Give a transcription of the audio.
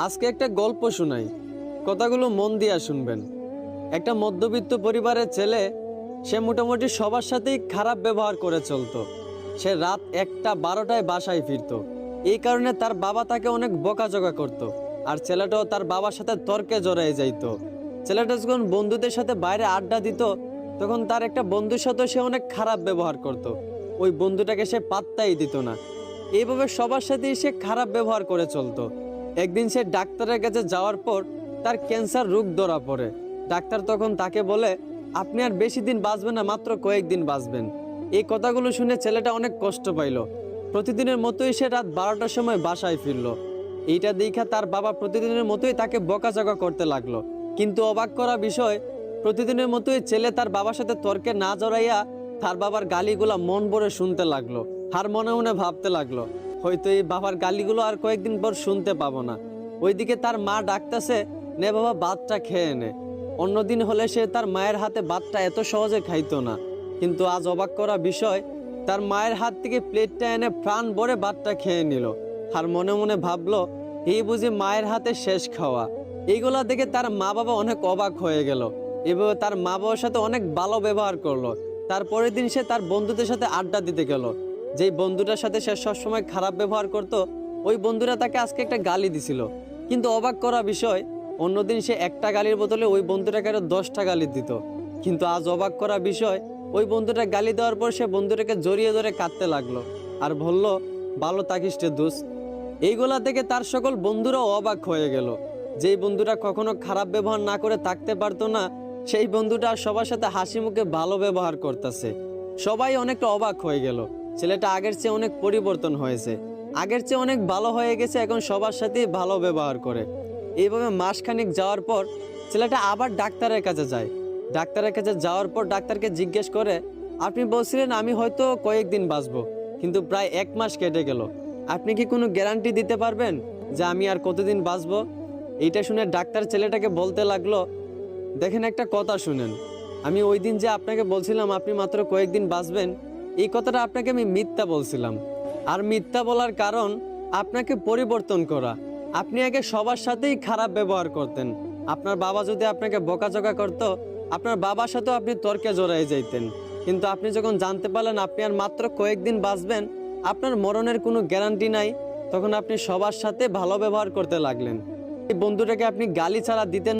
আজকে একটা গল্প শোনাই, কথাগুলো মন দিয়া শুনবেন। একটা মধ্যবিত্ত পরিবারের ছেলে, সে মোটামুটি সবার সাথেই খারাপ ব্যবহার করে চলতো। সে রাত 1টা 12টায় বাসায় ফিরতো। এই কারণে তার বাবা তাকে অনেক বকাঝকা করতো। আর ছেলেটাও তার বাবার সাথে তর্কে জড়িয়ে যাইতো। ছেলেটা যখন বন্ধুদের সাথে বাইরে আড্ডা দিত, তখন তার একটা বন্ধুর সাথে সে অনেক খারাপ ব্যবহার করত। ওই বন্ধুটাকে সে পাত্তাই দিত না। এইভাবে সবার সাথেই সে খারাপ ব্যবহার করে চলতো। একদিন সে ডাক্তারের কাছে যাওয়ার পর তার ক্যান্সার রোগ ধরা পড়ে। ডাক্তার তখন তাকে বলে, আপনি আর বেশি দিন বাঁচবেন না, মাত্র কয়েকদিন বাঁচবেন। এই কথাগুলো শুনে ছেলেটা অনেক কষ্ট পাইল। প্রতিদিনের মতোই সে রাত 12টার সময় বাসায় ফিরল। এইটা দেখা তার বাবা প্রতিদিনের মতোই তাকে বকাঝকা করতে লাগলো। কিন্তু অবাক করা বিষয়, প্রতিদিনের মতোই ছেলে তার বাবার সাথে তর্কে না জড়াইয়া তার বাবার গালিগুলা মন ভরে শুনতে লাগলো। আর মনে মনে ভাবতে লাগলো, হয়তো এই বাবার গালিগুলো আর কয়েকদিন পর শুনতে পাবো না। ওইদিকে তার মা ডাকতেছে, নে বাবা ভাতটা খেয়ে নে। অন্যদিন হলে সে তার মায়ের হাতে ভাতটা এত সহজে খাইতো না। কিন্তু আজ অবাক করা বিষয়, তার মায়ের হাত থেকে প্লেটটা এনে প্রাণ ভরে ভাতটা খেয়ে নিল। আর মনে মনে ভাবলো, এই বুঝি মায়ের হাতে শেষ খাওয়া। এইগুলা দেখে তার মা বাবা অনেক অবাক হয়ে গেল। এভাবে তার মা বাবার সাথে অনেক ভালো ব্যবহার করলো। তারপরের দিন সে তার বন্ধুদের সাথে আড্ডা দিতে গেল। যেই বন্ধুটার সাথে সে সবসময় খারাপ ব্যবহার করত, ওই বন্ধুরা তাকে আজকে একটা গালি দিছিল। কিন্তু অবাক করা বিষয়, অন্যদিন সে একটা গালির বদলে ওই বন্ধুটাকে আরো 10টা গালি দিত। কিন্তু আজ অবাক করা বিষয়, ওই বন্ধুটা গালি দেওয়ার পর সে বন্ধুটাকে জড়িয়ে ধরে কাঁদতে লাগলো আর বলল, ভালো থাকিস রে দোস্ত। এইগুলা থেকে তার সকল বন্ধুরাও অবাক হয়ে গেল। যেই বন্ধুটা কখনো খারাপ ব্যবহার না করে থাকতে পারতো না, সেই বন্ধুটা সবার সাথে হাসি মুখে ভালো ব্যবহার করতেছে। সবাই অনেকটা অবাক হয়ে গেল। ছেলেটা আগের চেয়ে অনেক পরিবর্তন হয়েছে, আগের চেয়ে অনেক ভালো হয়ে গেছে, এখন সবার সাথেই ভালো ব্যবহার করে। এইভাবে মাসখানিক যাওয়ার পর ছেলেটা আবার ডাক্তারের কাছে যায়। ডাক্তারের কাছে যাওয়ার পর ডাক্তারকে জিজ্ঞেস করে, আপনি বলছিলেন আমি হয়তো কয়েকদিন বাঁচবো, কিন্তু প্রায় 1 মাস কেটে গেল। আপনি কি কোনো গ্যারান্টি দিতে পারবেন যে আমি আর কতদিন বাঁচবো? এইটা শুনে ডাক্তার ছেলেটাকে বলতে লাগলো, দেখেন একটা কথা শুনেন, আমি ওই দিন যে আপনাকে বলছিলাম আপনি মাত্র কয়েকদিন বাঁচবেন, এই কথাটা আপনাকে আমি মিথ্যা বলছিলাম। আর মিথ্যা বলার কারণ আপনাকে পরিবর্তন করা। আপনি আগে সবার সাথেই খারাপ ব্যবহার করতেন। আপনার বাবা যদি আপনাকে বকাঝকা করতো, আপনার বাবার সাথেও আপনি তর্কে জড়াই যাইতেন। কিন্তু আপনি যখন জানতে পারলেন আপনি আর মাত্র কয়েকদিন বাঁচবেন, আপনার মরণের কোনো গ্যারান্টি নাই, তখন আপনি সবার সাথে ভালো ব্যবহার করতে লাগলেন। এই বন্ধুটাকে আপনি গালি ছাড়া দিতেন